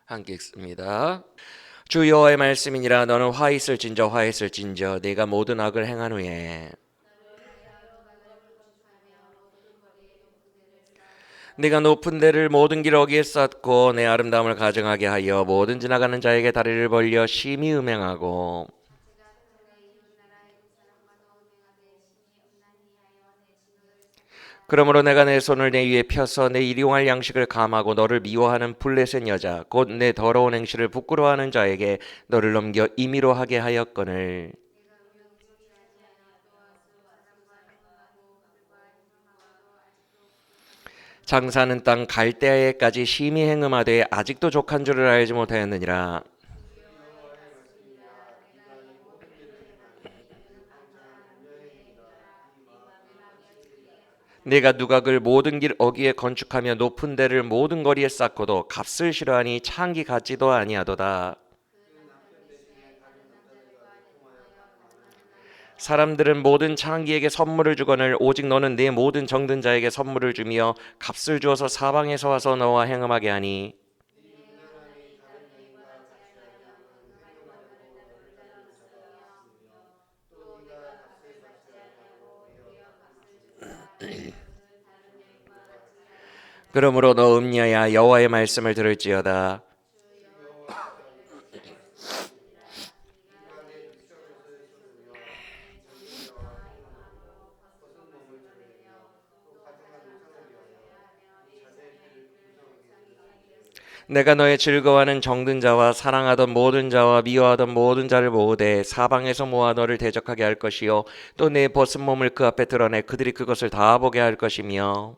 함께 읽습니다. 주 여호와의 말씀이니라. 너는 화 있을진저 네가 모든 악을 행한 후에 네가 높은 데를 모든 길 어귀에 쌓고 내 아름다움을 가증하게 하여 모든 지나가는 자에게 다리를 벌려 심히 음행하고 그러므로 내가 내 손을 내 위에 펴서 내 일용할 양식을 감하고 너를 미워하는 블레셋 여자 곧 내 더러운 행실을 부끄러워하는 자에게 너를 넘겨 임의로 하게 하였거늘 장사하는 땅 갈대아에까지 심히 행음하되 아직도 족한 줄을 알지 못하였느니라. 내가 누각을 모든 길 어귀에 건축하며 높은 데를 모든 거리에 쌓고도 값을 싫어하니 창기 같지도 아니하도다. 사람들은 모든 창기에게 선물을 주거늘 오직 너는 네 모든 정든 자에게 선물을 주며 값을 주어서 사방에서 와서 너와 행음하게 하니 그러므로 너 음녀야 여호와의 말씀을 들을지어다. 내가 너의 즐거워하는 정든 자와 사랑하던 모든 자와 미워하던 모든 자를 모으되 사방에서 모아 너를 대적하게 할 것이요 또 내 벗은 몸을 그 앞에 드러내 그들이 그것을 다 보게 할 것이며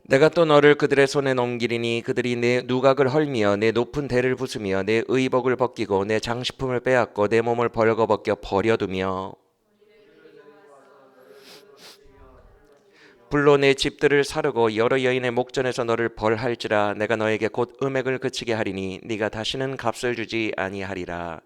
내가 또 너를 그들의 손에 넘기리니 그들이 내 누각을 헐미며 내 높은 대를 부수며 내 의복을 벗기고 내 장식품을 빼앗고 내 몸을 벌거벗겨 버려두며 불로 내 집들을 사르고 여러 여인의 목전에서 너를 벌할지라. 내가 너에게 곧 음액을 그치게 하리니 네가 다시는 값을 주지 아니하리라.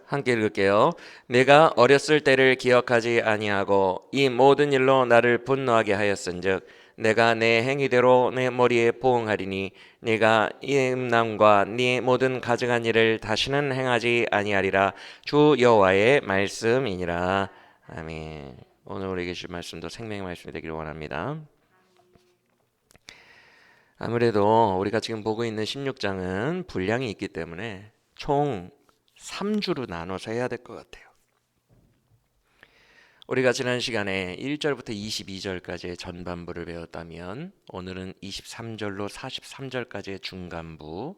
함께 읽을게요. 내가 어렸을 때를 기억하지 아니하고 이 모든 일로 나를 분노하게 하였은즉 내가 내 행위대로 내 머리에 보응하리니 네가 이 음란과 네 모든 가증한 일을 다시는 행하지 아니하리라. 주 여호와의 말씀이니라. 아멘. 오늘 우리에게 주신 말씀도 생명의 말씀이 되기를 원합니다. 아무래도 우리가 지금 보고 있는 16장은 분량이 있기 때문에 총 3주로 나눠서 해야 될 것 같아요. 우리가 지난 시간에 1절부터 22절까지의 전반부를 배웠다면 오늘은 23절로 43절까지의 중간부,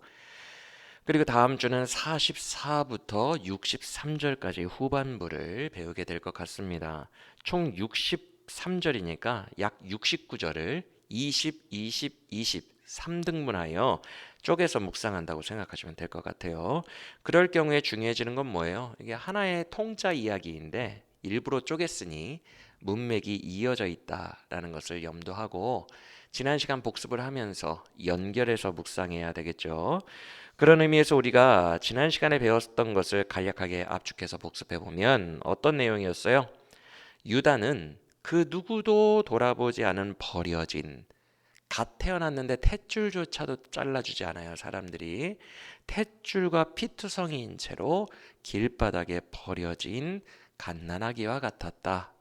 그리고 다음 주는 44부터 63절까지 후반부를 배우게 될 것 같습니다. 총 63절이니까 약 69절을 20, 20, 20 3등분하여 쪼개서 묵상한다고 생각하시면 될 것 같아요. 그럴 경우에 중요해지는 건 뭐예요? 이게 하나의 통짜 이야기인데 일부러 쪼갰으니 문맥이 이어져 있다라는 것을 염두하고 지난 시간 복습을 하면서 연결해서 묵상해야 되겠죠. 그런 의미에서 우리가 지난 시간에 배웠던 것을 간략하게 압축해서 복습해 보면 어떤 내용이었어요? 유다는 그 누구도 돌아보지 않은 버려진, 갓 태어났는데 탯줄조차도 잘라주지 않아요. 사람들이 탯줄과 피투성이인 채로 길바닥에 버려진 갓난아기와 같았다.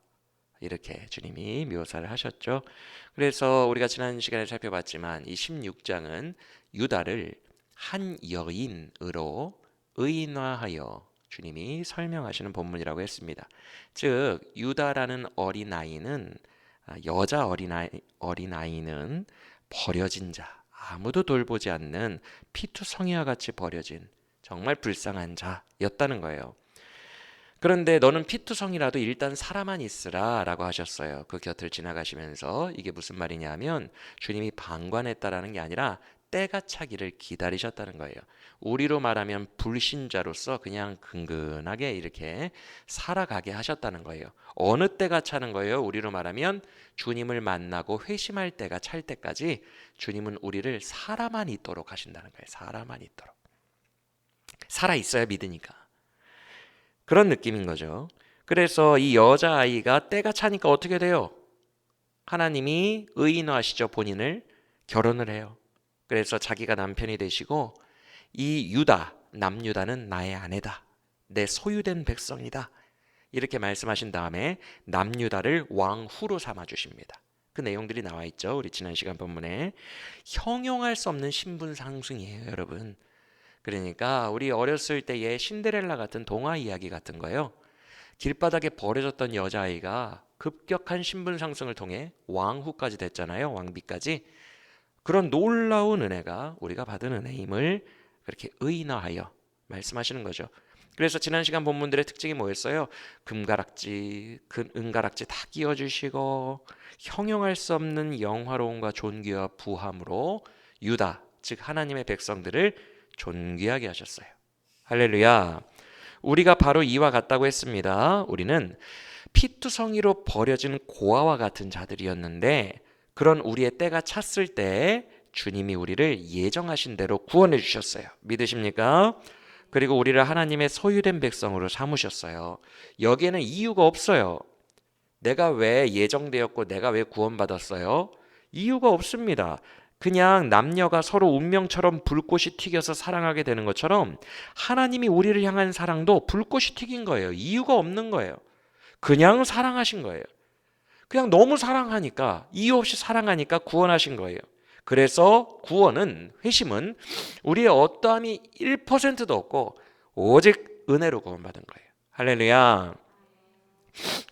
이렇게 주님이 묘사를 하셨죠. 그래서 우리가 지난 시간에 살펴봤지만 이 16장은 유다를 한 여인으로 의인화하여 주님이 설명하시는 본문이라고 했습니다. 즉 유다라는 어린아이는 여자 어린아이는 버려진 자, 아무도 돌보지 않는 피투성이와 같이 버려진 정말 불쌍한 자였다는 거예요. 그런데 너는 피투성이라도 일단 살아만 있으라 라고 하셨어요. 그 곁을 지나가시면서 이게 무슨 말이냐면 주님이 방관했다라는 게 아니라 때가 차기를 기다리셨다는 거예요. 우리로 말하면 불신자로서 그냥 근근하게 이렇게 살아가게 하셨다는 거예요. 어느 때가 차는 거예요? 우리로 말하면 주님을 만나고 회심할 때가 찰 때까지 주님은 우리를 살아만 있도록 하신다는 거예요. 살아만 있도록. 살아 있어야 믿으니까. 그런 느낌인 거죠. 그래서 이 여자아이가 때가 차니까 어떻게 돼요? 하나님이 의인화하시죠. 본인을 결혼을 해요. 그래서 자기가 남편이 되시고 이 유다, 남유다는 나의 아내다. 내 소유된 백성이다. 이렇게 말씀하신 다음에 남유다를 왕후로 삼아 주십니다. 그 내용들이 나와 있죠. 우리 지난 시간 본문에. 형용할 수 없는 신분 상승이에요, 여러분. 그러니까 우리 어렸을 때의 신데렐라 같은 동화 이야기 같은 거예요. 길바닥에 버려졌던 여자아이가 급격한 신분 상승을 통해 왕후까지 됐잖아요. 왕비까지. 그런 놀라운 은혜가 우리가 받은 은혜임을 그렇게 의인화하여 말씀하시는 거죠. 그래서 지난 시간 본문들의 특징이 뭐였어요? 금가락지, 은가락지 다 끼워주시고 형용할 수 없는 영화로움과 존귀와 부함으로 유다, 즉 하나님의 백성들을 존귀하게 하셨어요. 할렐루야. 우리가 바로 이와 같다고 했습니다. 우리는 피투성이로 버려진 고아와 같은 자들이었는데 그런 우리의 때가 찼을 때 주님이 우리를 예정하신 대로 구원해 주셨어요. 믿으십니까? 그리고 우리를 하나님의 소유된 백성으로 삼으셨어요. 여기에는 이유가 없어요. 내가 왜 예정되었고 내가 왜 구원받았어요? 이유가 없습니다. 그냥 남녀가 서로 운명처럼 불꽃이 튀겨서 사랑하게 되는 것처럼 하나님이 우리를 향한 사랑도 불꽃이 튀긴 거예요. 이유가 없는 거예요. 그냥 사랑하신 거예요. 그냥 너무 사랑하니까, 이유 없이 사랑하니까 구원하신 거예요. 그래서 구원은, 회심은 우리의 어떠함이 1%도 없고 오직 은혜로 구원받은 거예요. 할렐루야.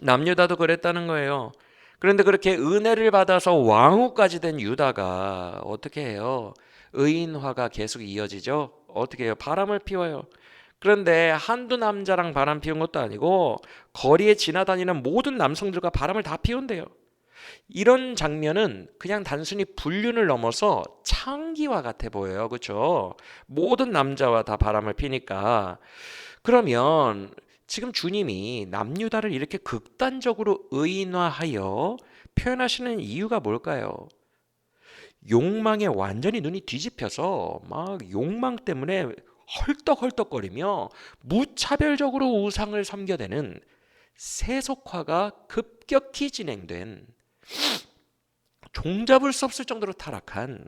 남유다도 그랬다는 거예요. 그런데 그렇게 은혜를 받아서 왕후까지 된 유다가 어떻게 해요? 의인화가 계속 이어지죠. 어떻게 해요? 바람을 피워요. 그런데 한두 남자랑 바람 피운 것도 아니고 거리에 지나다니는 모든 남성들과 바람을 다 피운대요. 이런 장면은 그냥 단순히 불륜을 넘어서 창기와 같아 보여요. 그렇죠? 모든 남자와 다 바람을 피니까. 그러면 지금 주님이 남유다를 이렇게 극단적으로 의인화하여 표현하시는 이유가 뭘까요? 욕망에 완전히 눈이 뒤집혀서 막 욕망 때문에 헐떡헐떡거리며 무차별적으로 우상을 섬겨대는 세속화가 급격히 진행된, 종잡을 수 없을 정도로 타락한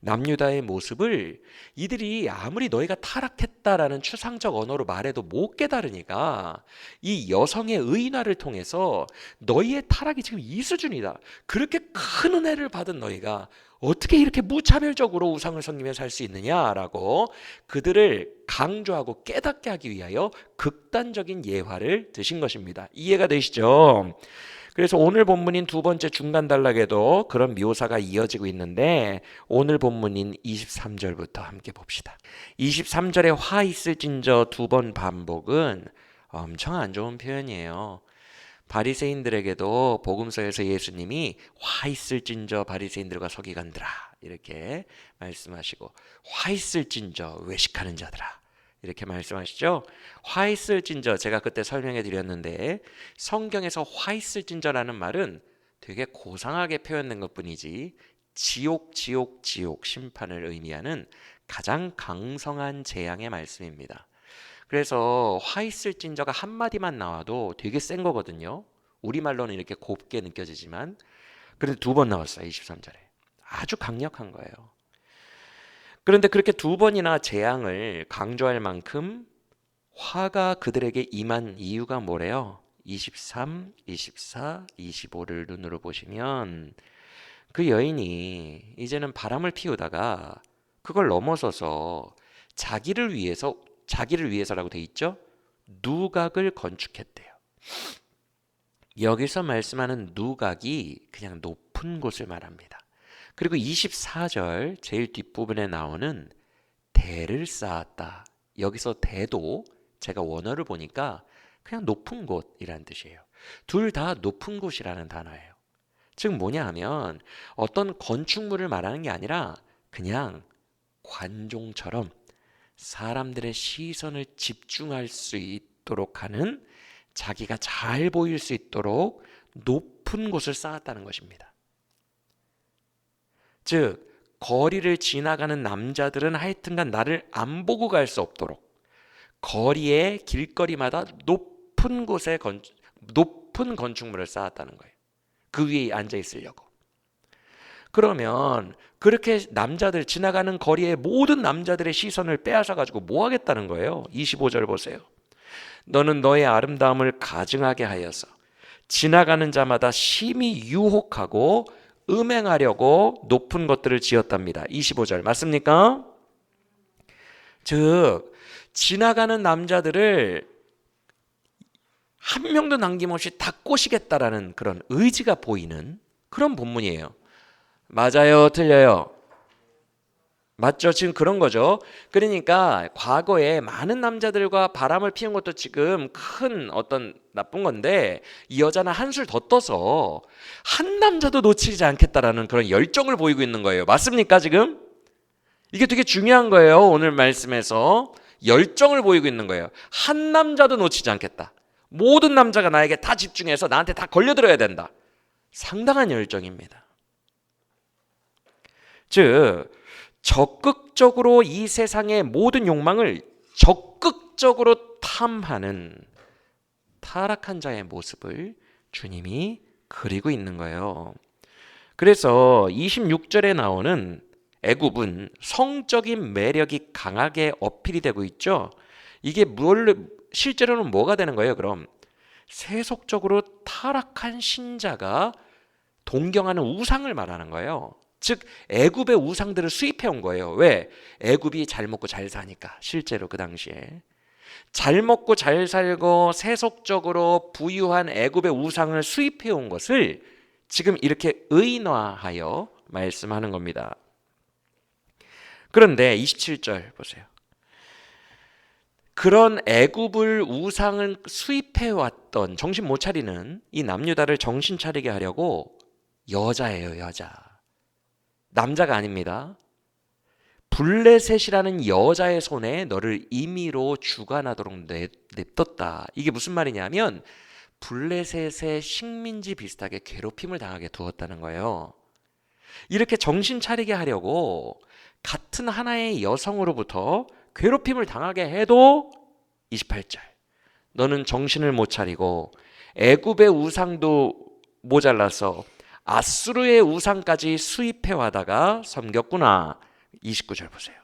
남유다의 모습을 이들이 아무리 너희가 타락했다라는 추상적 언어로 말해도 못 깨달으니까 이 여성의 의인화를 통해서 너희의 타락이 지금 이 수준이다. 그렇게 큰 은혜를 받은 너희가 어떻게 이렇게 무차별적으로 우상을 섬기며 살 수 있느냐라고 그들을 강조하고 깨닫게 하기 위하여 극단적인 예화를 드신 것입니다. 이해가 되시죠? 그래서 오늘 본문인 두 번째 중간 단락에도 그런 묘사가 이어지고 있는데 오늘 본문인 23절부터 함께 봅시다. 23절에 화 있을진저 두 번 반복은 엄청 안 좋은 표현이에요. 바리새인들에게도 복음서에서 예수님이 화 있을진저 바리새인들과 서기관들아 이렇게 말씀하시고 화 있을진저 외식하는 자들아 이렇게 말씀하시죠. 화 있을진저, 제가 그때 설명해 드렸는데 성경에서 화 있을진저라는 말은 되게 고상하게 표현된 것뿐이지 지옥 심판을 의미하는 가장 강성한 재앙의 말씀입니다. 그래서 화 있을진저가 한마디만 나와도 되게 센 거거든요. 우리말로는 이렇게 곱게 느껴지지만 그런데 두 번 나왔어요. 23절에. 아주 강력한 거예요. 그런데 그렇게 두 번이나 재앙을 강조할 만큼 화가 그들에게 임한 이유가 뭐래요? 23, 24, 25를 눈으로 보시면 그 여인이 이제는 바람을 피우다가 그걸 넘어서서 자기를 위해서라고 돼 있죠? 누각을 건축했대요. 여기서 말씀하는 누각이 그냥 높은 곳을 말합니다. 그리고 24절 제일 뒷부분에 나오는 대를 쌓았다. 여기서 대도 제가 원어를 보니까 그냥 높은 곳이라는 뜻이에요. 둘 다 높은 곳이라는 단어예요. 즉 뭐냐 하면 어떤 건축물을 말하는 게 아니라 그냥 관종처럼 사람들의 시선을 집중할 수 있도록 하는, 자기가 잘 보일 수 있도록 높은 곳을 쌓았다는 것입니다. 즉 거리를 지나가는 남자들은 하여튼간 나를 안 보고 갈 수 없도록, 거리에 길거리마다 높은 건축물을 쌓았다는 거예요. 그 위에 앉아 있으려고. 그러면 그렇게 남자들 지나가는 거리에 모든 남자들의 시선을 빼앗아 가지고 뭐 하겠다는 거예요? 25절 보세요. 너는 너의 아름다움을 가증하게 하여서 지나가는 자마다 심히 유혹하고 음행하려고 높은 것들을 지었답니다. 25절 맞습니까? 즉 지나가는 남자들을 한 명도 남김없이 다 꼬시겠다라는 그런 의지가 보이는 그런 본문이에요. 맞아요? 틀려요? 맞죠? 지금 그런 거죠. 그러니까 과거에 많은 남자들과 바람을 피운 것도 지금 큰 어떤 나쁜 건데 이 여자는 한술 더 떠서 한 남자도 놓치지 않겠다라는 그런 열정을 보이고 있는 거예요. 맞습니까 지금? 이게 되게 중요한 거예요. 오늘 말씀에서 열정을 보이고 있는 거예요. 한 남자도 놓치지 않겠다. 모든 남자가 나에게 다 집중해서 나한테 다 걸려들어야 된다. 상당한 열정입니다. 즉 적극적으로 이 세상의 모든 욕망을 적극적으로 탐하는 타락한 자의 모습을 주님이 그리고 있는 거예요. 그래서 26절에 나오는 애굽은 성적인 매력이 강하게 어필이 되고 있죠. 이게 실제로는 뭐가 되는 거예요? 그럼 세속적으로 타락한 신자가 동경하는 우상을 말하는 거예요. 즉 애굽의 우상들을 수입해 온 거예요. 왜? 애굽이 잘 먹고 잘 사니까. 실제로 그 당시에 잘 먹고 잘 살고 세속적으로 부유한 애굽의 우상을 수입해 온 것을 지금 이렇게 의인화하여 말씀하는 겁니다. 그런데 27절 보세요. 그런 애굽을 우상을 수입해 왔던 정신 못 차리는 이 남유다를 정신 차리게 하려고 여자예요, 여자. 남자가 아닙니다. 블레셋이라는 여자의 손에 너를 임의로 주관하도록 냅뒀다. 이게 무슨 말이냐면 블레셋의 식민지 비슷하게 괴롭힘을 당하게 두었다는 거예요. 이렇게 정신 차리게 하려고 같은 하나의 여성으로부터 괴롭힘을 당하게 해도 28절 너는 정신을 못 차리고 애굽의 우상도 모자라서 아수르의 우상까지 수입해 와다가 섬겼구나. 29절 보세요.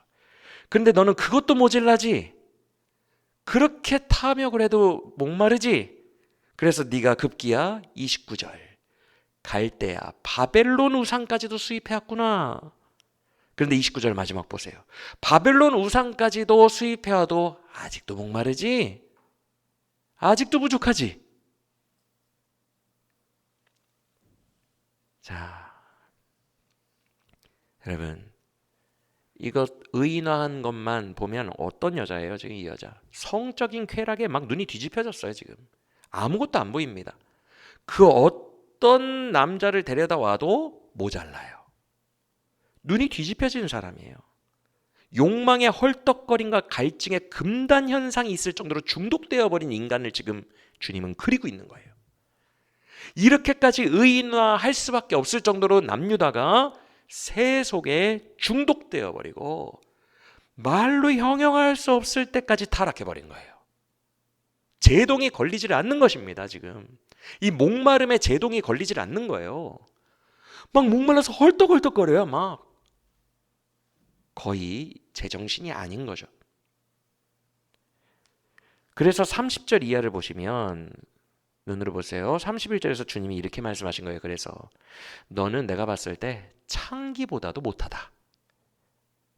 그런데 너는 그것도 모질라지. 그렇게 탐욕을 해도 목마르지. 그래서 네가 급기야 29절 갈대야 바벨론 우상까지도 수입해 왔구나. 그런데 29절 마지막 보세요. 바벨론 우상까지도 수입해 와도 아직도 목마르지. 아직도 부족하지. 자, 여러분 이것 의인화한 것만 보면 어떤 여자예요? 지금 이 여자 성적인 쾌락에 막 눈이 뒤집혀졌어요. 지금 아무것도 안 보입니다. 그 어떤 남자를 데려다 와도 모자라요. 눈이 뒤집혀진 사람이에요. 욕망의 헐떡거림과 갈증의 금단 현상이 있을 정도로 중독되어 버린 인간을 지금 주님은 그리고 있는 거예요. 이렇게까지 의인화할 수밖에 없을 정도로 남유다가 세속에 중독되어 버리고 말로 형용할 수 없을 때까지 타락해 버린 거예요. 제동이 걸리질 않는 것입니다. 지금 이 목마름에 제동이 걸리질 않는 거예요. 막 목말라서 헐떡헐떡거려요. 막 거의 제정신이 아닌 거죠. 그래서 30절 이하를 보시면 눈으로 보세요. 31절에서 주님이 이렇게 말씀하신 거예요. 그래서 너는 내가 봤을 때 창기보다도 못하다.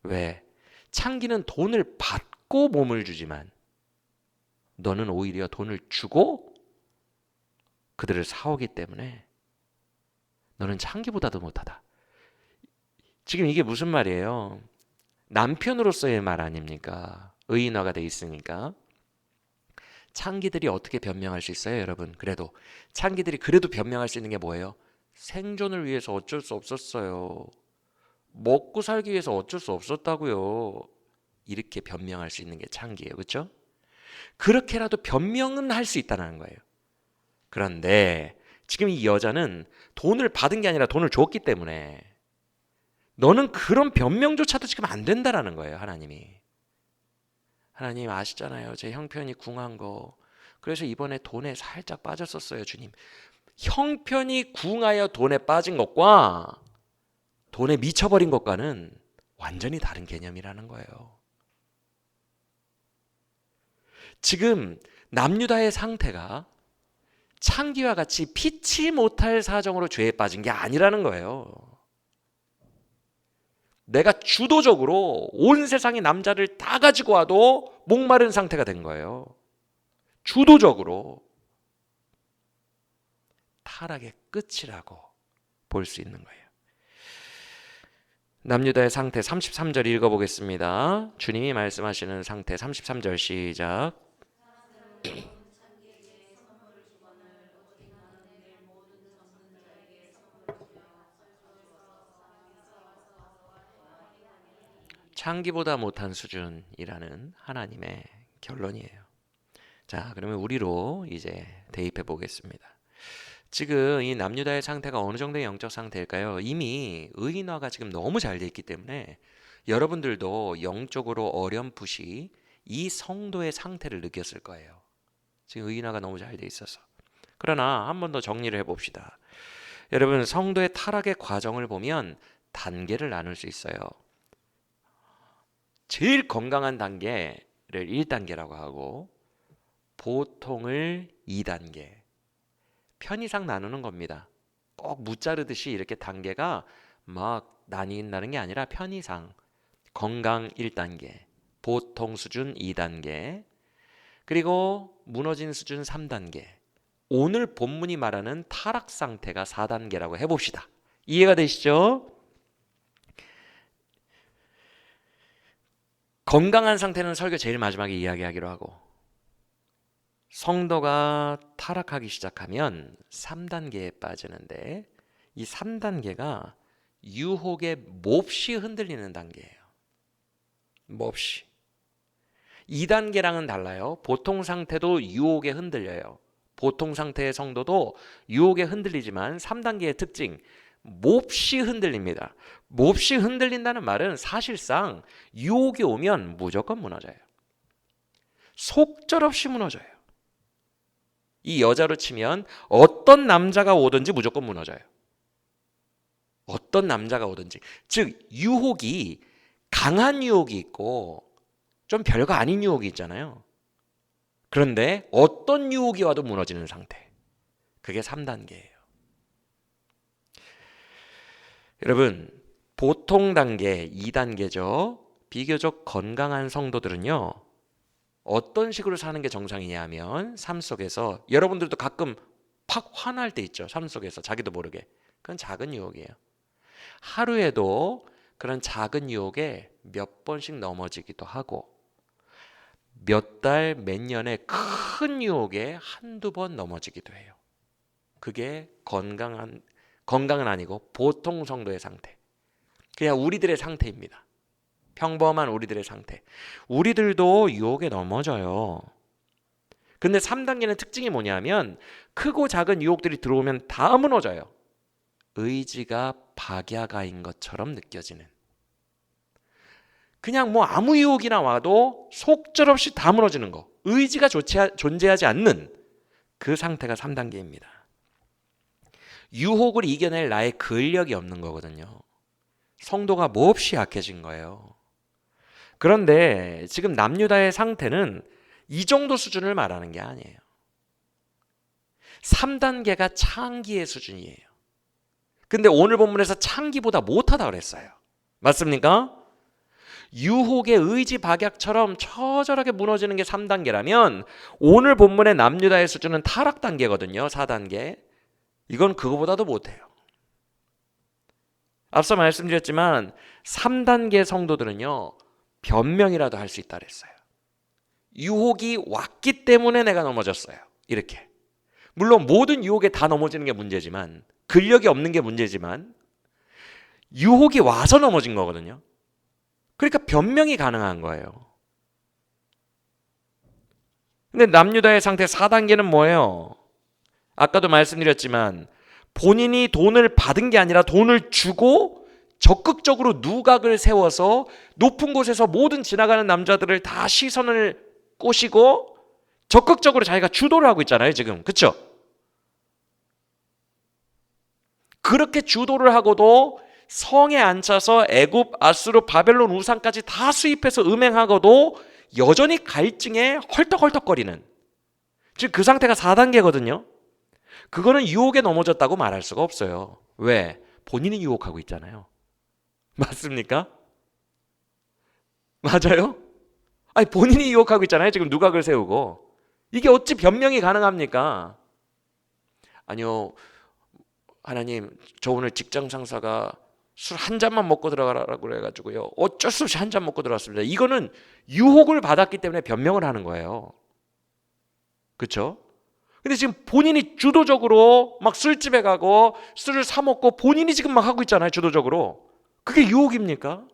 왜? 창기는 돈을 받고 몸을 주지만 너는 오히려 돈을 주고 그들을 사오기 때문에 너는 창기보다도 못하다. 지금 이게 무슨 말이에요? 남편으로서의 말 아닙니까? 의인화가 돼 있으니까. 창기들이 어떻게 변명할 수 있어요, 여러분? 창기들이 그래도 변명할 수 있는 게 뭐예요? 생존을 위해서 어쩔 수 없었어요. 먹고 살기 위해서 어쩔 수 없었다고요. 이렇게 변명할 수 있는 게 창기예요. 그렇죠? 그렇게라도 변명은 할 수 있다는 거예요. 그런데 지금 이 여자는 돈을 받은 게 아니라 돈을 줬기 때문에 너는 그런 변명조차도 지금 안 된다라는 거예요. 하나님이. 하나님 아시잖아요. 제 형편이 궁한 거. 그래서 이번에 돈에 살짝 빠졌었어요, 주님. 형편이 궁하여 돈에 빠진 것과 돈에 미쳐버린 것과는 완전히 다른 개념이라는 거예요. 지금 남유다의 상태가 창기와 같이 피치 못할 사정으로 죄에 빠진 게 아니라는 거예요. 내가 주도적으로 온 세상의 남자를 다 가지고 와도 목마른 상태가 된 거예요. 주도적으로. 타락의 끝이라고 볼 수 있는 거예요. 남유다의 상태 33절 읽어보겠습니다. 주님이 말씀하시는 상태 33절 시작. 창기보다 못한 수준이라는 하나님의 결론이에요. 자, 그러면 우리로 이제 대입해 보겠습니다. 지금 이 남유다의 상태가 어느 정도의 영적 상태일까요? 이미 의인화가 지금 너무 잘 돼 있기 때문에 여러분들도 영적으로 어렴풋이 이 성도의 상태를 느꼈을 거예요. 지금 의인화가 너무 잘 돼 있어서. 그러나 한 번 더 정리를 해봅시다. 여러분, 성도의 타락의 과정을 보면 단계를 나눌 수 있어요. 제일 건강한 단계를 1단계라고 하고 보통을 2단계, 편의상 나누는 겁니다. 꼭 무자르듯이 이렇게 단계가 막 나뉜다는 게 아니라 편의상 건강 1단계, 보통 수준 2단계, 그리고 무너진 수준 3단계, 오늘 본문이 말하는 타락 상태가 4단계라고 해봅시다. 이해가 되시죠? 건강한 상태는 설교 제일 마지막에 이야기하기로 하고, 성도가 타락하기 시작하면 3단계에 빠지는데 이 3단계가 유혹에 몹시 흔들리는 단계예요. 몹시. 2단계랑은 달라요. 보통 상태도 유혹에 흔들려요. 보통 상태의 성도도 유혹에 흔들리지만 3단계의 특징, 몹시 흔들립니다. 몹시 흔들린다는 말은 사실상 유혹이 오면 무조건 무너져요. 속절없이 무너져요. 이 여자로 치면 어떤 남자가 오든지 무조건 무너져요. 어떤 남자가 오든지. 즉 유혹이 강한 유혹이 있고 좀 별거 아닌 유혹이 있잖아요. 그런데 어떤 유혹이 와도 무너지는 상태. 그게 3단계예요. 여러분, 보통 단계 2단계죠. 비교적 건강한 성도들은요, 어떤 식으로 사는 게 정상이냐 하면 삶 속에서 여러분들도 가끔 팍 화날 때 있죠. 삶 속에서 자기도 모르게. 그건 작은 유혹이에요. 하루에도 그런 작은 유혹에 몇 번씩 넘어지기도 하고 몇 달, 몇 년의 큰 유혹에 한두 번 넘어지기도 해요. 그게 건강은 아니고 보통 성도의 상태. 그냥 우리들의 상태입니다. 평범한 우리들의 상태. 우리들도 유혹에 넘어져요. 근데 3단계는 특징이 뭐냐면 크고 작은 유혹들이 들어오면 다 무너져요. 의지가 박야가인 것처럼 느껴지는. 그냥 뭐 아무 유혹이나 와도 속절없이 다 무너지는 거. 의지가 존재하지 않는 그 상태가 3단계입니다. 유혹을 이겨낼 나의 근력이 없는 거거든요. 성도가 몹시 약해진 거예요. 그런데 지금 남유다의 상태는 이 정도 수준을 말하는 게 아니에요. 3단계가 창기의 수준이에요. 근데 오늘 본문에서 창기보다 못하다 그랬어요. 맞습니까? 유혹의 의지 박약처럼 처절하게 무너지는 게 3단계라면 오늘 본문의 남유다의 수준은 타락 단계거든요. 4단계. 이건 그거보다도 못해요. 앞서 말씀드렸지만 3단계 성도들은요, 변명이라도 할 수 있다 그랬어요. 유혹이 왔기 때문에 내가 넘어졌어요. 이렇게. 물론 모든 유혹에 다 넘어지는 게 문제지만, 근력이 없는 게 문제지만 유혹이 와서 넘어진 거거든요. 그러니까 변명이 가능한 거예요. 근데 남유다의 상태 4단계는 뭐예요? 아까도 말씀드렸지만 본인이 돈을 받은 게 아니라 돈을 주고 적극적으로 누각을 세워서 높은 곳에서 모든 지나가는 남자들을 다 시선을 꼬시고 적극적으로 자기가 주도를 하고 있잖아요, 지금. 그렇죠? 그렇게 주도를 하고도 성에 앉혀서 애굽, 아수르, 바벨론 우상까지 다 수입해서 음행하고도 여전히 갈증에 헐떡헐떡거리는, 지금 그 상태가 4단계거든요. 그거는 유혹에 넘어졌다고 말할 수가 없어요. 왜? 본인이 유혹하고 있잖아요. 맞습니까? 맞아요? 아니, 본인이 유혹하고 있잖아요. 지금 누각을 세우고. 이게 어찌 변명이 가능합니까? 아니요, 하나님, 저 오늘 직장 상사가 술 한 잔만 먹고 들어가라고 그래가지고요, 어쩔 수 없이 한 잔 먹고 들어왔습니다. 이거는 유혹을 받았기 때문에 변명을 하는 거예요. 그렇죠? 근데 지금 본인이 주도적으로 막 술집에 가고 술을 사 먹고 본인이 지금 막 하고 있잖아요, 주도적으로. 그게 유혹입니까?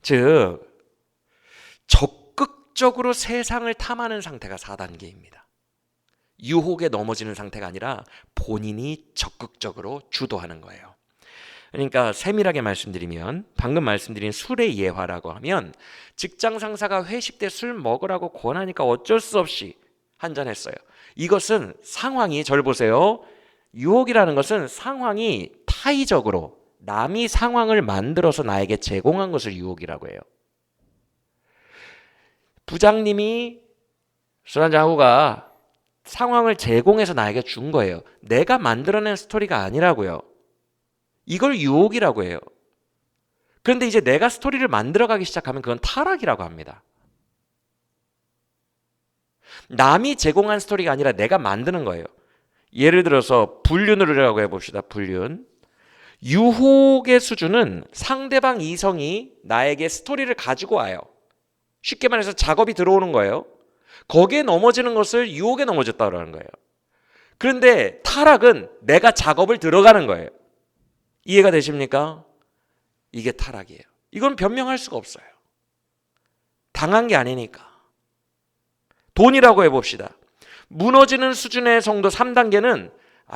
즉, 적극적으로 세상을 탐하는 상태가 4단계입니다. 유혹에 넘어지는 상태가 아니라 본인이 적극적으로 주도하는 거예요. 그러니까 세밀하게 말씀드리면, 방금 말씀드린 술의 예화라고 하면, 직장 상사가 회식 때 술 먹으라고 권하니까 어쩔 수 없이 한잔했어요. 이것은 상황이, 절 보세요. 유혹이라는 것은 상황이 타의적으로 남이 상황을 만들어서 나에게 제공한 것을 유혹이라고 해요. 부장님이 술 한잔하고 가, 상황을 제공해서 나에게 준 거예요. 내가 만들어낸 스토리가 아니라고요. 이걸 유혹이라고 해요. 그런데 이제 내가 스토리를 만들어가기 시작하면 그건 타락이라고 합니다. 남이 제공한 스토리가 아니라 내가 만드는 거예요. 예를 들어서 불륜이라고 해봅시다. 불륜. 유혹의 수준은 상대방 이성이 나에게 스토리를 가지고 와요. 쉽게 말해서 작업이 들어오는 거예요. 거기에 넘어지는 것을 유혹에 넘어졌다고 하는 거예요. 그런데 타락은 내가 작업을 들어가는 거예요. 이해가 되십니까? 이게 타락이에요. 이건 변명할 수가 없어요. 당한 게 아니니까. 돈이라고 해봅시다. 무너지는 수준의 성도 3단계는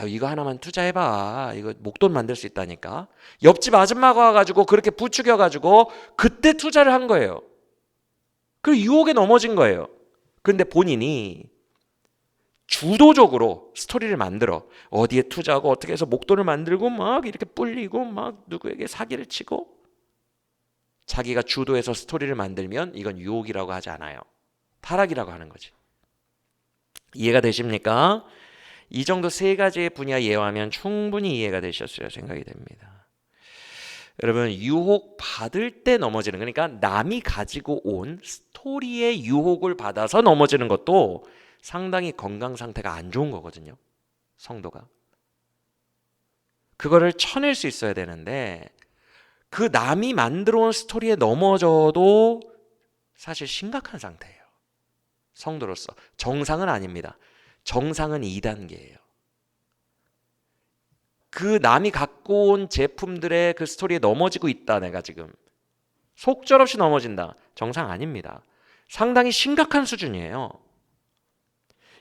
이거 하나만 투자해봐. 이거 목돈 만들 수 있다니까. 옆집 아줌마가 와가지고 그렇게 부추겨가지고 그때 투자를 한 거예요. 그 유혹에 넘어진 거예요. 그런데 본인이 주도적으로 스토리를 만들어 어디에 투자하고 어떻게 해서 목돈을 만들고 막 이렇게 불리고 막 누구에게 사기를 치고, 자기가 주도해서 스토리를 만들면 이건 유혹이라고 하지 않아요. 타락이라고 하는 거지. 이해가 되십니까? 이 정도 세 가지의 분야 예화하면 충분히 이해가 되셨으리라 생각이 됩니다. 여러분, 유혹 받을 때 넘어지는, 그러니까 남이 가지고 온 스토리의 유혹을 받아서 넘어지는 것도 상당히 건강 상태가 안 좋은 거거든요. 성도가. 그거를 쳐낼 수 있어야 되는데, 그 남이 만들어 온 스토리에 넘어져도 사실 심각한 상태예요. 성도로서. 정상은 아닙니다. 정상은 2단계예요. 그 남이 갖고 온 제품들의 그 스토리에 넘어지고 있다, 내가 지금. 속절없이 넘어진다. 정상 아닙니다. 상당히 심각한 수준이에요.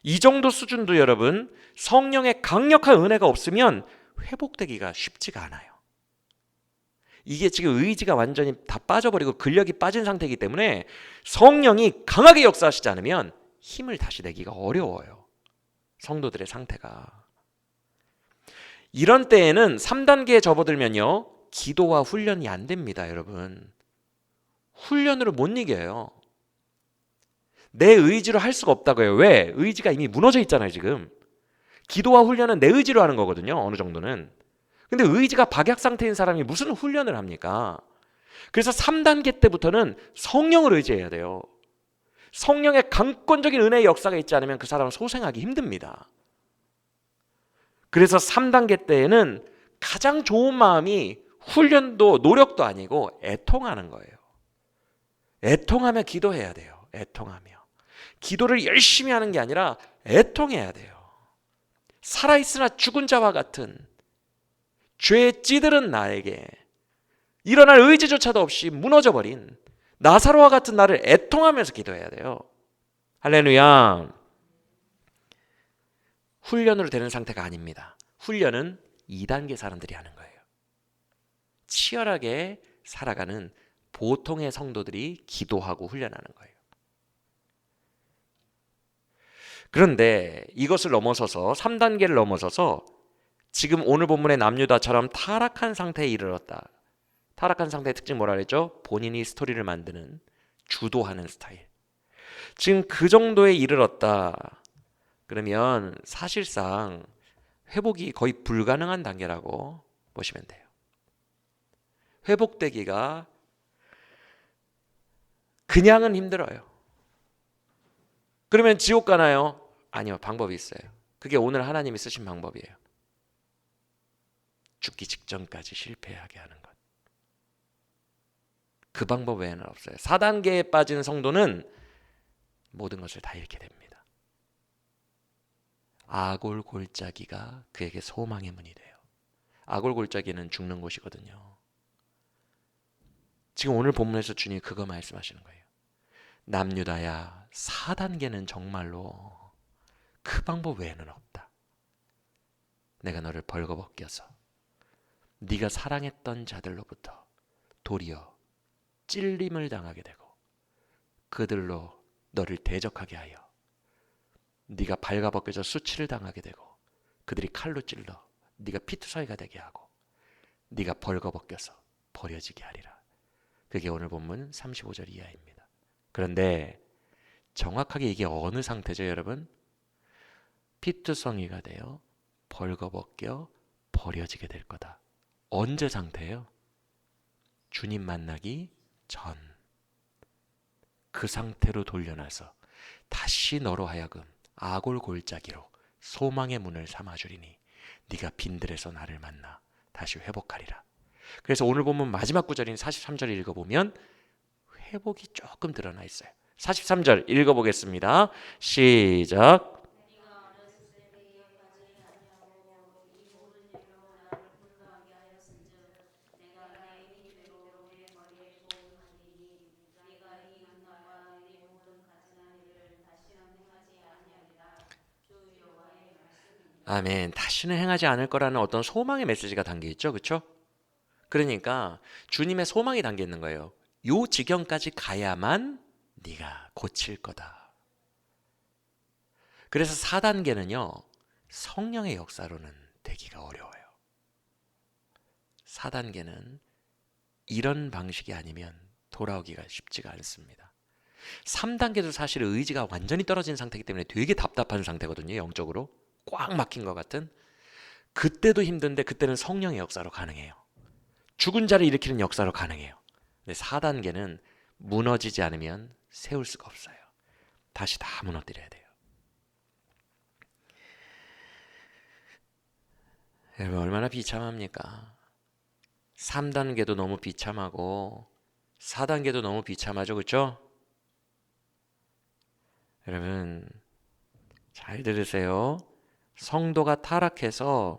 이 정도 수준도 여러분, 성령의 강력한 은혜가 없으면 회복되기가 쉽지가 않아요. 이게 지금 의지가 완전히 다 빠져버리고 근력이 빠진 상태이기 때문에 성령이 강하게 역사하시지 않으면 힘을 다시 내기가 어려워요. 성도들의 상태가. 이런 때에는 3단계에 접어들면요, 기도와 훈련이 안 됩니다, 여러분. 훈련으로 못 이겨요. 내 의지로 할 수가 없다고요. 왜? 의지가 이미 무너져 있잖아요, 지금. 기도와 훈련은 내 의지로 하는 거거든요, 어느 정도는. 근데 의지가 박약 상태인 사람이 무슨 훈련을 합니까? 그래서 3단계 때부터는 성령을 의지해야 돼요. 성령의 강권적인 은혜의 역사가 있지 않으면 그 사람은 소생하기 힘듭니다. 그래서 3단계 때에는 가장 좋은 마음이 훈련도 노력도 아니고 애통하는 거예요. 애통하며 기도해야 돼요. 애통하며. 기도를 열심히 하는 게 아니라 애통해야 돼요. 살아있으나 죽은 자와 같은 죄에 찌들은 나에게 일어날 의지조차도 없이 무너져버린 나사로와 같은 나를 애통하면서 기도해야 돼요. 할렐루야. 훈련으로 되는 상태가 아닙니다. 훈련은 2단계 사람들이 하는 거예요. 치열하게 살아가는 보통의 성도들이 기도하고 훈련하는 거예요. 그런데 이것을 넘어서서 3단계를 넘어서서 지금 오늘 본문의 남유다처럼 타락한 상태에 이르렀다. 타락한 상태의 특징 뭐라 그랬죠? 본인이 스토리를 만드는, 주도하는 스타일. 지금 그 정도에 이르렀다. 그러면 사실상 회복이 거의 불가능한 단계라고 보시면 돼요. 회복되기가 그냥은 힘들어요. 그러면 지옥 가나요? 아니요, 방법이 있어요. 그게 오늘 하나님이 쓰신 방법이에요. 죽기 직전까지 실패하게 하는 것. 그 방법 외에는 없어요. 4단계에 빠진 성도는 모든 것을 다 잃게 됩니다. 아골 골짜기가 그에게 소망의 문이 돼요. 아골 골짜기는 죽는 곳이거든요. 지금 오늘 본문에서 주님이 그거 말씀하시는 거예요. 남유다야, 4단계는 정말로 그 방법 외에는 없다. 내가 너를 벌거벗겨서 네가 사랑했던 자들로부터 도리어 찔림을 당하게 되고 그들로 너를 대적하게 하여 네가 발가벗겨져 수치를 당하게 되고 그들이 칼로 찔러 네가 피투성이가 되게 하고 네가 벌거벗겨서 버려지게 하리라. 그게 오늘 본문 35절 이하입니다. 그런데 정확하게 이게 어느 상태죠, 여러분? 피투성이가 되어 벌거벗겨 버려지게 될 거다. 언제 상태예요? 주님 만나기 전. 그 상태로 돌려놔서 다시 너로 하여금 아골 골짜기로 소망의 문을 삼아주리니 네가 빈들에서 나를 만나 다시 회복하리라. 그래서 오늘 보면 마지막 구절인 43절 읽어보면 회복이 조금 드러나 있어요. 43절 읽어보겠습니다. 시작. 아멘. 다시는 행하지 않을 거라는 어떤 소망의 메시지가 담겨 있죠. 그렇죠? 그러니까 주님의 소망이 담겨 있는 거예요. 요 지경까지 가야만 네가 고칠 거다. 그래서 4단계는요. 성령의 역사로는 되기가 어려워요. 4단계는 이런 방식이 아니면 돌아오기가 쉽지가 않습니다. 3단계도 사실 의지가 완전히 떨어진 상태이기 때문에 되게 답답한 상태거든요. 영적으로 꽉 막힌 것 같은. 그때도 힘든데 그때는 성령의 역사로 가능해요. 죽은 자를 일으키는 역사로 가능해요. 근데 4단계는 무너지지 않으면 세울 수가 없어요. 다시 다 무너뜨려야 돼요. 여러분 얼마나 비참합니까? 3단계도 너무 비참하고 4단계도 너무 비참하죠. 그렇죠? 여러분 잘 들으세요. 성도가 타락해서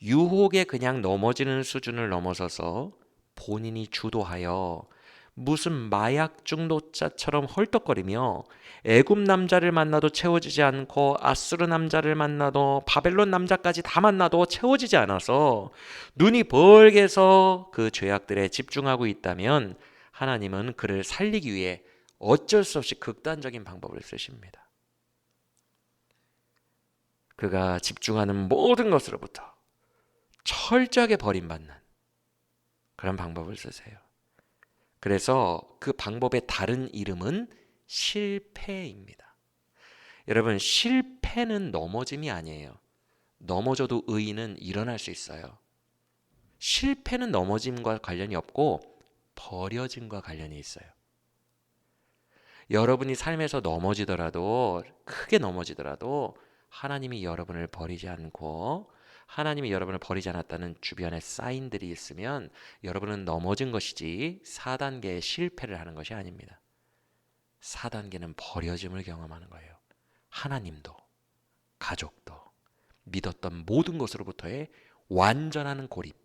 유혹에 그냥 넘어지는 수준을 넘어서서 본인이 주도하여 무슨 마약 중독자처럼 헐떡거리며 애굽 남자를 만나도 채워지지 않고 아수르 남자를 만나도 바벨론 남자까지 다 만나도 채워지지 않아서 눈이 벌게서 그 죄악들에 집중하고 있다면 하나님은 그를 살리기 위해 어쩔 수 없이 극단적인 방법을 쓰십니다. 그가 집중하는 모든 것으로부터 철저하게 버림받는 그런 방법을 쓰세요. 그래서 그 방법의 다른 이름은 실패입니다. 여러분 실패는 넘어짐이 아니에요. 넘어져도 의인은 일어날 수 있어요. 실패는 넘어짐과 관련이 없고 버려짐과 관련이 있어요. 여러분이 삶에서 넘어지더라도 크게 넘어지더라도 하나님이 여러분을 버리지 않고 하나님이 여러분을 버리지 않았다는 주변에 사인들이 있으면 여러분은 넘어진 것이지 4단계의 실패를 하는 것이 아닙니다. 4단계는 버려짐을 경험하는 거예요. 하나님도 가족도 믿었던 모든 것으로부터의 완전한 고립,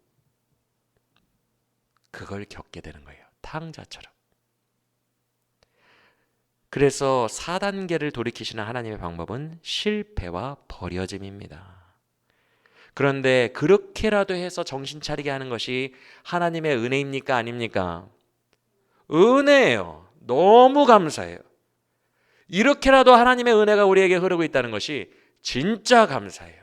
그걸 겪게 되는 거예요. 탕자처럼. 그래서 4단계를 돌이키시는 하나님의 방법은 실패와 버려짐입니다. 그런데 그렇게라도 해서 정신 차리게 하는 것이 하나님의 은혜입니까? 아닙니까? 은혜예요. 너무 감사해요. 이렇게라도 하나님의 은혜가 우리에게 흐르고 있다는 것이 진짜 감사해요.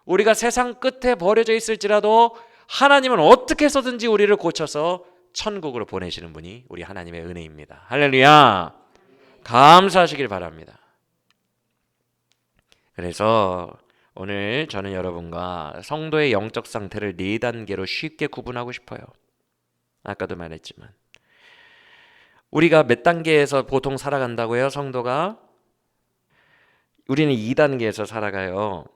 우리가 세상 끝에 버려져 있을지라도 하나님은 어떻게 해서든지 우리를 고쳐서 천국으로 보내시는 분이 우리 하나님의 은혜입니다. 할렐루야. 감사하시길 바랍니다. 그래서 오늘 저는 여러분과 성도의 영적 상태를 4단계로 쉽게 구분하고 싶어요. 아까도 말했지만 우리가 몇 단계에서 보통 살아간다고요? 성도가? 우리는 2단계에서 살아가요.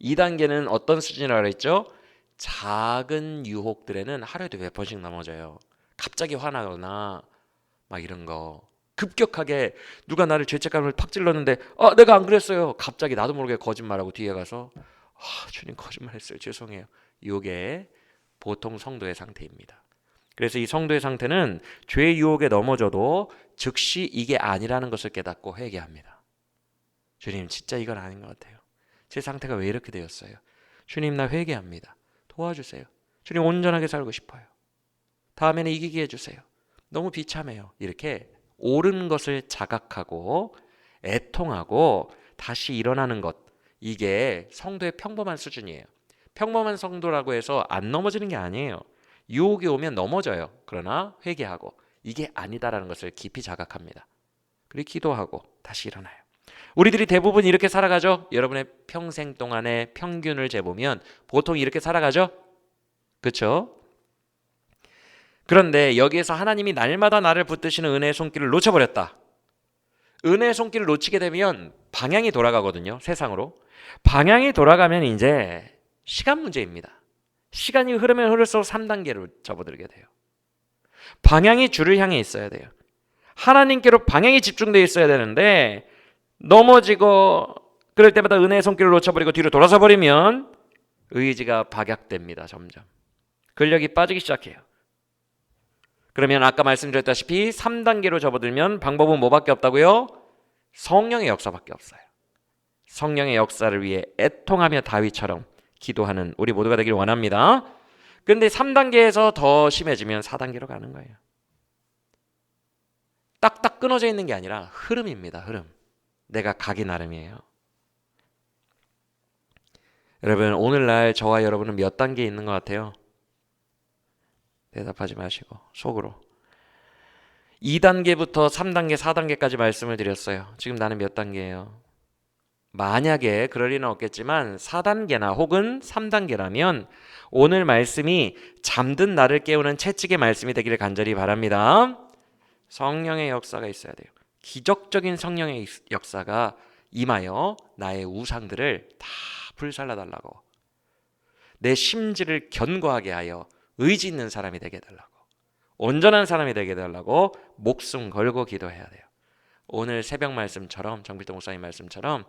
2단계는 어떤 수준이라고 그랬죠? 작은 유혹들에는 하루에도 몇 번씩 넘어져요. 갑자기 화나거나 막 이런 거, 급격하게 누가 나를 죄책감을 팍 찔렀는데 내가 안 그랬어요. 갑자기 나도 모르게 거짓말하고 뒤에 가서 주님 거짓말했어요. 죄송해요. 이게 보통 성도의 상태입니다. 그래서 이 성도의 상태는 죄의 유혹에 넘어져도 즉시 이게 아니라는 것을 깨닫고 회개합니다. 주님 진짜 이건 아닌 것 같아요. 제 상태가 왜 이렇게 되었어요? 주님 나 회개합니다. 도와주세요. 주님 온전하게 살고 싶어요. 다음에는 이기게 해주세요. 너무 비참해요. 이렇게 옳은 것을 자각하고 애통하고 다시 일어나는 것, 이게 성도의 평범한 수준이에요. 평범한 성도라고 해서 안 넘어지는 게 아니에요. 유혹이 오면 넘어져요. 그러나 회개하고 이게 아니다라는 것을 깊이 자각합니다. 그리고 기도하고 다시 일어나요. 우리들이 대부분 이렇게 살아가죠. 여러분의 평생 동안의 평균을 재보면 보통 이렇게 살아가죠. 그렇죠? 그런데 여기에서 하나님이 날마다 나를 붙드시는 은혜의 손길을 놓쳐버렸다. 은혜의 손길을 놓치게 되면 방향이 돌아가거든요. 세상으로. 방향이 돌아가면 이제 시간 문제입니다. 시간이 흐르면 흐를수록 3단계로 접어들게 돼요. 방향이 주를 향해 있어야 돼요. 하나님께로 방향이 집중되어 있어야 되는데 넘어지고 그럴 때마다 은혜의 손길을 놓쳐버리고 뒤로 돌아서 버리면 의지가 박약됩니다. 점점 근력이 빠지기 시작해요. 그러면 아까 말씀드렸다시피 3단계로 접어들면 방법은 뭐밖에 없다고요? 성령의 역사밖에 없어요. 성령의 역사를 위해 애통하며 다윗처럼 기도하는 우리 모두가 되길 원합니다. 그런데 3단계에서 더 심해지면 4단계로 가는 거예요. 딱딱 끊어져 있는 게 아니라 흐름입니다. 흐름. 내가 가기 나름이에요. 여러분 오늘날 저와 여러분은 몇 단계에 있는 것 같아요? 대답하지 마시고 속으로 2단계부터 3단계, 4단계까지 말씀을 드렸어요. 지금 나는 몇 단계예요? 만약에 그럴 리는 없겠지만 4단계나 혹은 3단계라면 오늘 말씀이 잠든 나를 깨우는 채찍의 말씀이 되기를 간절히 바랍니다. 성령의 역사가 있어야 돼요. 기적적인 성령의 역사가 임하여 나의 우상들을 다 불살라달라고, 내 심지를 견고하게 하여 의지 있는 사람이 되게 해달라고, 온전한 사람이 되게 해달라고 목숨 걸고 기도해야 돼요. 오늘 새벽 말씀처럼, 정필동 목사님 말씀처럼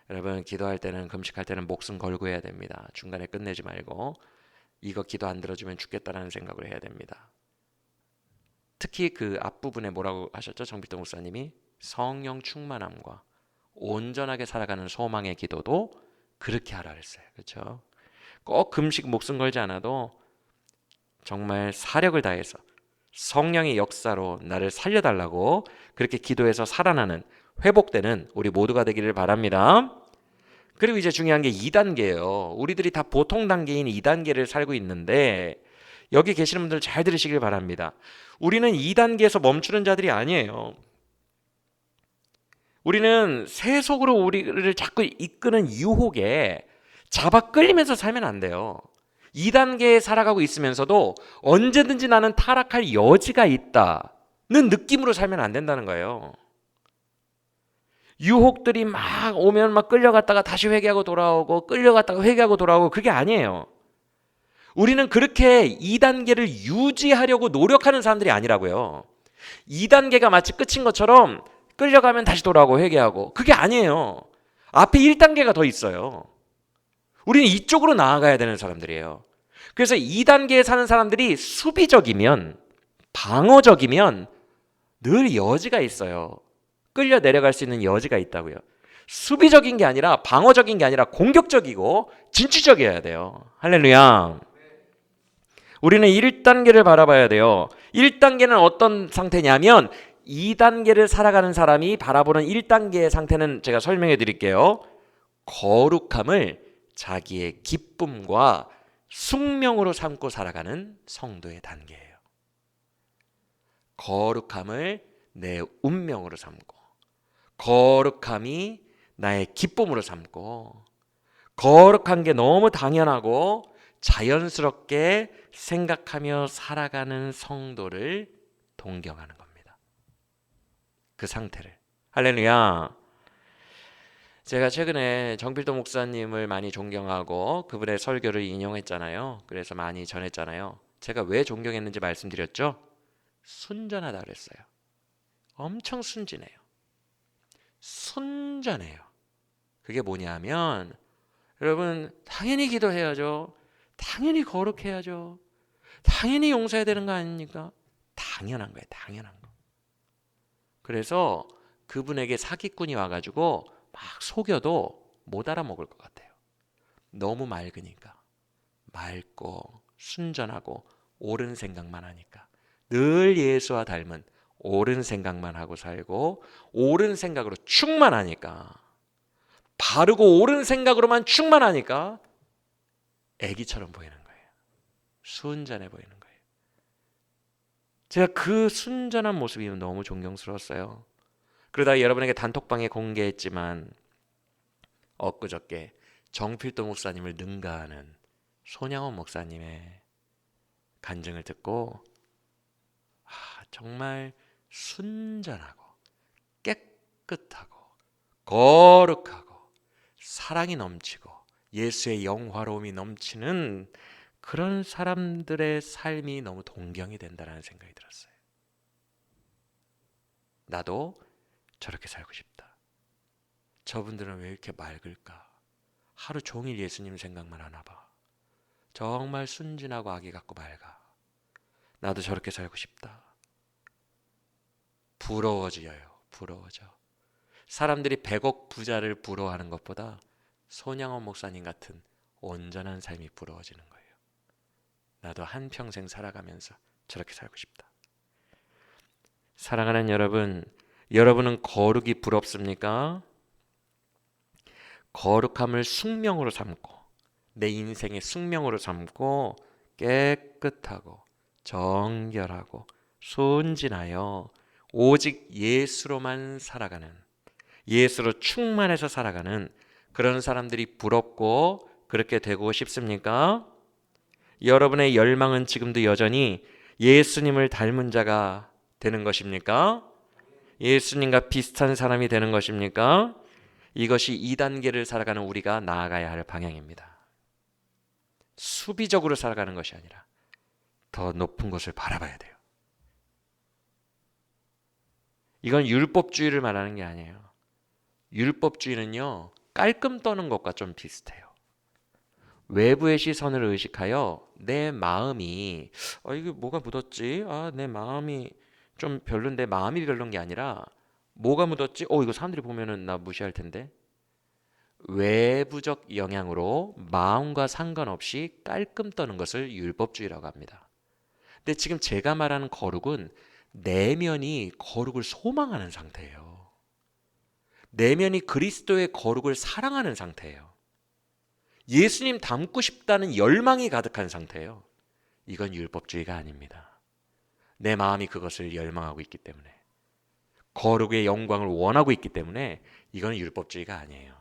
여러분 기도할 때는, 금식할 때는 목숨 걸고 해야 됩니다. 중간에 끝내지 말고 이거 기도 안 들어주면 죽겠다라는 생각을 해야 됩니다. 특히 그 앞부분에 뭐라고 하셨죠? 정필동 목사님이 성령 충만함과 온전하게 살아가는 소망의 기도도 그렇게 하라 그랬어요. 그렇죠? 꼭 금식 목숨 걸지 않아도 정말 사력을 다해서 성령의 역사로 나를 살려달라고 그렇게 기도해서 살아나는, 회복되는 우리 모두가 되기를 바랍니다. 그리고 이제 중요한 게 2단계예요. 우리들이 다 보통 단계인 2단계를 살고 있는데 여기 계시는 분들 잘 들으시길 바랍니다. 우리는 2단계에서 멈추는 자들이 아니에요. 우리는 세속으로 우리를 자꾸 이끄는 유혹에 잡아 끌리면서 살면 안 돼요. 2단계에 살아가고 있으면서도 언제든지 나는 타락할 여지가 있다는 느낌으로 살면 안 된다는 거예요. 유혹들이 막 오면 막 끌려갔다가 다시 회개하고 돌아오고, 끌려갔다가 회개하고 돌아오고, 그게 아니에요. 우리는 그렇게 2단계를 유지하려고 노력하는 사람들이 아니라고요. 2단계가 마치 끝인 것처럼 끌려가면 다시 돌아오고 회개하고, 그게 아니에요. 앞에 1단계가 더 있어요. 우리는 이쪽으로 나아가야 되는 사람들이에요. 그래서 2단계에 사는 사람들이 수비적이면, 방어적이면 늘 여지가 있어요. 끌려 내려갈 수 있는 여지가 있다고요. 수비적인 게 아니라 방어적인 게 아니라 공격적이고 진취적이어야 돼요. 할렐루야. 우리는 1단계를 바라봐야 돼요. 1단계는 어떤 상태냐면 2단계를 살아가는 사람이 바라보는 1단계의 상태는 제가 설명해 드릴게요. 거룩함을 자기의 기쁨과 숙명으로 삼고 살아가는 성도의 단계예요. 거룩함을 내 운명으로 삼고, 거룩함이 나의 기쁨으로 삼고, 거룩한 게 너무 당연하고 자연스럽게 생각하며 살아가는 성도를 동경하는 겁니다. 그 상태를. 할렐루야. 제가 최근에 정필도 목사님을 많이 존경하고 그분의 설교를 인용했잖아요. 그래서 많이 전했잖아요. 제가 왜 존경했는지 말씀드렸죠? 순전하다 그랬어요. 엄청 순진해요. 순전해요. 그게 뭐냐면 여러분 당연히 기도해야죠. 당연히 거룩해야죠. 당연히 용서해야 되는 거 아닙니까? 당연한 거예요. 당연한 거. 그래서 그분에게 사기꾼이 와가지고 막 속여도 못 알아먹을 것 같아요. 너무 맑으니까. 맑고 순전하고 옳은 생각만 하니까. 늘 예수와 닮은 옳은 생각만 하고 살고 옳은 생각으로 충만하니까. 바르고 옳은 생각으로만 충만하니까 애기처럼 보이는 거예요. 순전해 보이는 거예요. 제가 그 순전한 모습이 너무 존경스러웠어요. 그러다 여러분에게 단톡방에 공개했지만 엊그저께 정필도 목사님을 능가하는 손양원 목사님의 간증을 듣고 정말 순전하고 깨끗하고 거룩하고 사랑이 넘치고 예수의 영화로움이 넘치는 그런 사람들의 삶이 너무 동경이 된다는 생각이 들었어요. 나도 저렇게 살고 싶다. 저분들은 왜 이렇게 맑을까? 하루 종일 예수님 생각만 하나 봐. 정말 순진하고 아기 같고 맑아. 나도 저렇게 살고 싶다. 부러워져요. 부러워져. 사람들이 100억 부자를 부러워하는 것보다 손양원 목사님 같은 온전한 삶이 부러워지는 거예요. 나도 한평생 살아가면서 저렇게 살고 싶다. 사랑하는 여러분, 여러분은 거룩이 부럽습니까? 거룩함을 숙명으로 삼고 내 인생의 숙명으로 삼고 깨끗하고 정결하고 순진하여 오직 예수로만 살아가는, 예수로 충만해서 살아가는 그런 사람들이 부럽고 그렇게 되고 싶습니까? 여러분의 열망은 지금도 여전히 예수님을 닮은 자가 되는 것입니까? 예수님과 비슷한 사람이 되는 것입니까? 이것이 2단계를 살아가는 우리가 나아가야 할 방향입니다. 수비적으로 살아가는 것이 아니라 더 높은 것을 바라봐야 돼요. 이건 율법주의를 말하는 게 아니에요. 율법주의는요, 깔끔 떠는 것과 좀 비슷해요. 외부의 시선을 의식하여 내 마음이 이게 뭐가 묻었지? 내 마음이 좀 별론데, 마음이 별론 게 아니라 뭐가 묻었지? 이거 사람들이 보면은 나 무시할 텐데. 외부적 영향으로 마음과 상관없이 깔끔 떠는 것을 율법주의라고 합니다. 근데 지금 제가 말하는 거룩은 내면이 거룩을 소망하는 상태예요. 내면이 그리스도의 거룩을 사랑하는 상태예요. 예수님 닮고 싶다는 열망이 가득한 상태예요. 이건 율법주의가 아닙니다. 내 마음이 그것을 열망하고 있기 때문에, 거룩의 영광을 원하고 있기 때문에 이건 율법주의가 아니에요.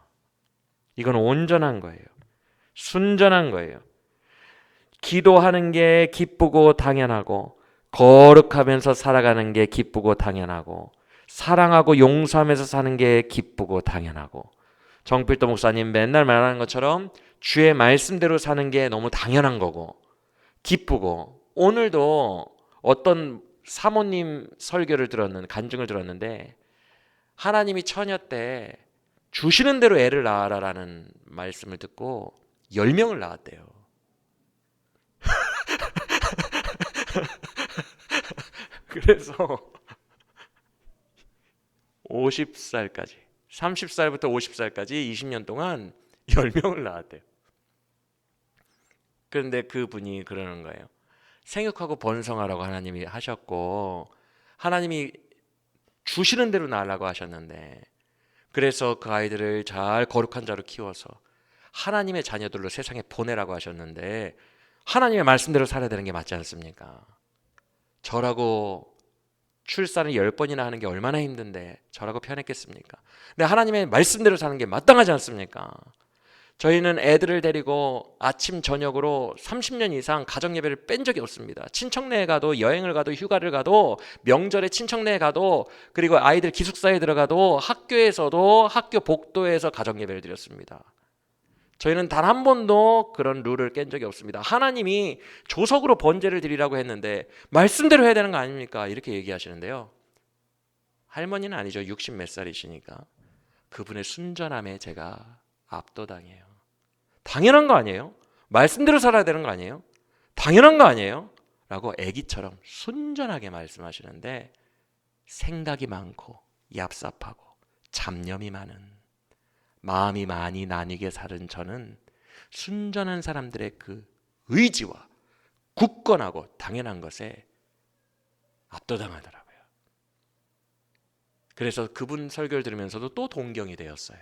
이건 온전한 거예요. 순전한 거예요. 기도하는 게 기쁘고 당연하고, 거룩하면서 살아가는 게 기쁘고 당연하고, 사랑하고 용서하면서 사는 게 기쁘고 당연하고, 정필도 목사님 맨날 말하는 것처럼 주의 말씀대로 사는 게 너무 당연한 거고 기쁘고, 오늘도 어떤 사모님 설교를 간증을 들었는데, 하나님이 처녀 때 주시는 대로 애를 낳아라라는 말씀을 듣고 10명을 낳았대요. 그래서 50살까지 30살부터 50살까지 20년 동안 10명을 낳았대요. 그런데 그분이 그러는 거예요. 생육하고 번성하라고 하나님이 하셨고 하나님이 주시는 대로 낳으라고 하셨는데 그래서 그 아이들을 잘 거룩한 자로 키워서 하나님의 자녀들로 세상에 보내라고 하셨는데 하나님의 말씀대로 살아야 되는 게 맞지 않습니까? 저라고 출산을 10번이나 하는 게 얼마나 힘든데 저라고 편했겠습니까? 근데 하나님의 말씀대로 사는 게 마땅하지 않습니까? 저희는 애들을 데리고 아침 저녁으로 30년 이상 가정예배를 뺀 적이 없습니다. 친척네에 가도 여행을 가도 휴가를 가도 명절에 친척네에 가도 그리고 아이들 기숙사에 들어가도 학교에서도 학교 복도에서 가정예배를 드렸습니다. 저희는 단 한 번도 그런 룰을 깬 적이 없습니다. 하나님이 조석으로 번제를 드리라고 했는데 말씀대로 해야 되는 거 아닙니까? 이렇게 얘기하시는데요. 할머니는 아니죠. 60 몇 살이시니까. 그분의 순전함에 제가 압도당해요. 당연한 거 아니에요? 말씀대로 살아야 되는 거 아니에요? 당연한 거 아니에요? 라고 애기처럼 순전하게 말씀하시는데 생각이 많고 얍삽하고 잡념이 많은 마음이 많이 나뉘게 사는 저는 순전한 사람들의 그 의지와 굳건하고 당연한 것에 압도당하더라고요. 그래서 그분 설교를 들으면서도 또 동경이 되었어요.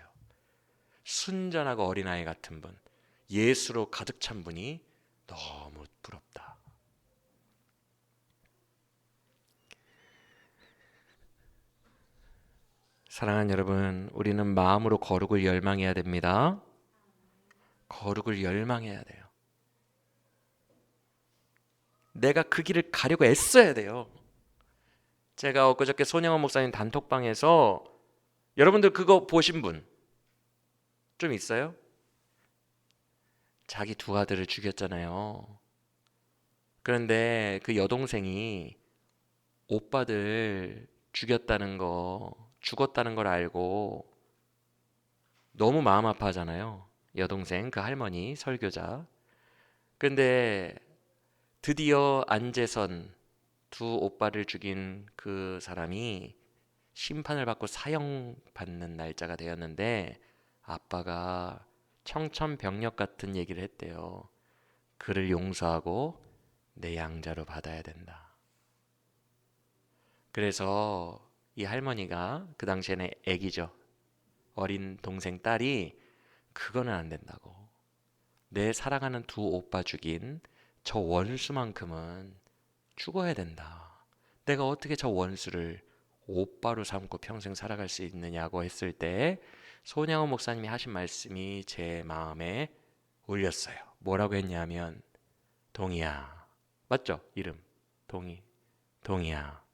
순전하고 어린아이 같은 분, 예수로 가득 찬 분이 너무 부럽다. 사랑하는 여러분, 우리는 마음으로 거룩을 열망해야 됩니다. 거룩을 열망해야 돼요. 내가 그 길을 가려고 애써야 돼요. 제가 엊그저께 손영원 목사님 단톡방에서 여러분들 그거 보신 분 좀 있어요? 자기 두 아들을 죽였잖아요. 그런데 그 여동생이 오빠들 죽였다는 거, 죽었다는 걸 알고 너무 마음 아파하잖아요. 여동생, 그 할머니, 설교자. 근데 드디어 안재선 두 오빠를 죽인 그 사람이 심판을 받고 사형받는 날짜가 되었는데 아빠가 청천벽력 같은 얘기를 했대요. 그를 용서하고 내 양자로 받아야 된다. 그래서 이 할머니가 그 당시에는 애기죠. 어린 동생 딸이 그거는 안 된다고. 내 사랑하는 두 오빠 죽인 저 원수만큼은 죽어야 된다. 내가 어떻게 저 원수를 오빠로 삼고 평생 살아갈 수 있느냐고 했을 때 손양호 목사님이 하신 말씀이 제 마음에 울렸어요. 뭐라고 했냐면 동이야. 맞죠? 이름. 동이야.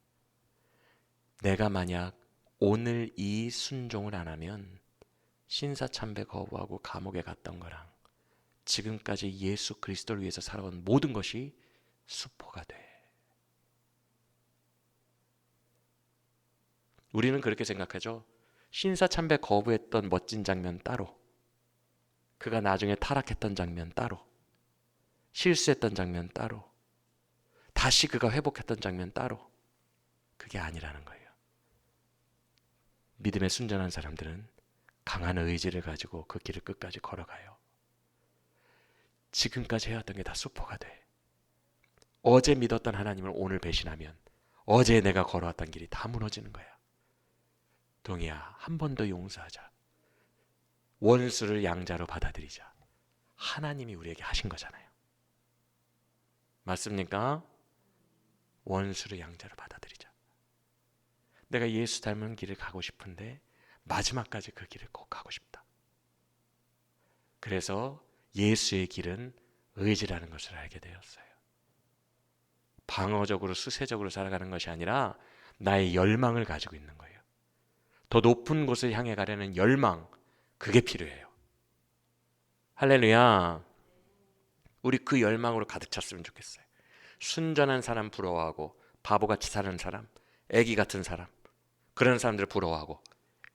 내가 만약 오늘 이 순종을 안 하면 신사참배 거부하고 감옥에 갔던 거랑 지금까지 예수 그리스도를 위해서 살아온 모든 것이 수포가 돼. 우리는 그렇게 생각하죠. 신사참배 거부했던 멋진 장면 따로, 그가 나중에 타락했던 장면 따로, 실수했던 장면 따로, 다시 그가 회복했던 장면 따로. 그게 아니라는 거예요. 믿음에 순전한 사람들은 강한 의지를 가지고 그 길을 끝까지 걸어가요. 지금까지 해왔던 게 다 수포가 돼. 어제 믿었던 하나님을 오늘 배신하면 어제 내가 걸어왔던 길이 다 무너지는 거야. 동이야, 한 번 더 용서하자. 원수를 양자로 받아들이자. 하나님이 우리에게 하신 거잖아요. 맞습니까? 원수를 양자로 받아들이자. 내가 예수 닮은 길을 가고 싶은데 마지막까지 그 길을 꼭 가고 싶다. 그래서 예수의 길은 의지라는 것을 알게 되었어요. 방어적으로 수세적으로 살아가는 것이 아니라 나의 열망을 가지고 있는 거예요. 더 높은 곳을 향해 가려는 열망, 그게 필요해요. 할렐루야. 우리 그 열망으로 가득 찼으면 좋겠어요. 순전한 사람 부러워하고 바보같이 사는 사람, 애기 같은 사람, 그런 사람들 부러워하고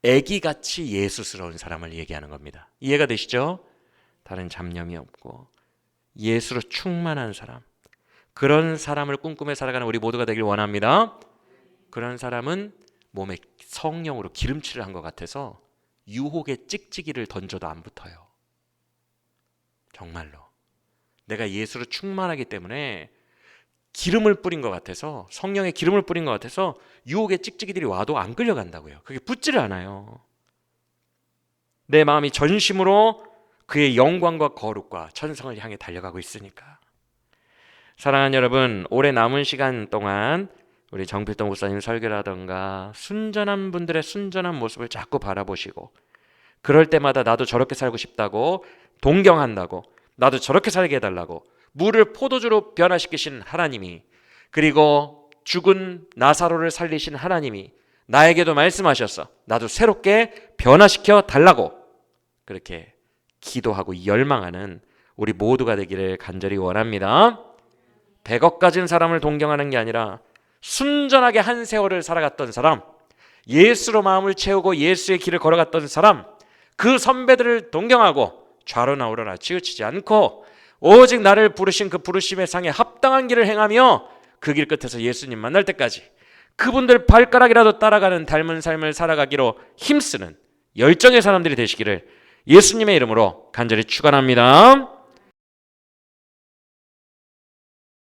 애기같이 예수스러운 사람을 얘기하는 겁니다. 이해가 되시죠? 다른 잡념이 없고 예수로 충만한 사람, 그런 사람을 꿈꾸며 살아가는 우리 모두가 되길 원합니다. 그런 사람은 몸에 성령으로 기름칠을 한 것 같아서 유혹의 찍찍이를 던져도 안 붙어요. 정말로. 내가 예수로 충만하기 때문에 기름을 뿌린 것 같아서, 성령의 기름을 뿌린 것 같아서 유혹의 찍찍이들이 와도 안 끌려간다고요. 그게 붙지를 않아요. 내 마음이 전심으로 그의 영광과 거룩과 천성을 향해 달려가고 있으니까. 사랑하는 여러분, 올해 남은 시간 동안 우리 정필동 목사님 설교라던가 순전한 분들의 순전한 모습을 자꾸 바라보시고, 그럴 때마다 나도 저렇게 살고 싶다고 동경한다고, 나도 저렇게 살게 해달라고 물을 포도주로 변화시키신 하나님이, 그리고 죽은 나사로를 살리신 하나님이 나에게도 말씀하셨어. 나도 새롭게 변화시켜 달라고 그렇게 기도하고 열망하는 우리 모두가 되기를 간절히 원합니다. 100억 가진 사람을 동경하는 게 아니라 순전하게 한 세월을 살아갔던 사람, 예수로 마음을 채우고 예수의 길을 걸어갔던 사람, 그 선배들을 동경하고 좌로나 우로나 치우치지 않고 오직 나를 부르신 그 부르심의 상에 합당한 길을 행하며 그 길 끝에서 예수님 만날 때까지 그분들 발가락이라도 따라가는 닮은 삶을 살아가기로 힘쓰는 열정의 사람들이 되시기를 예수님의 이름으로 간절히 축원합니다.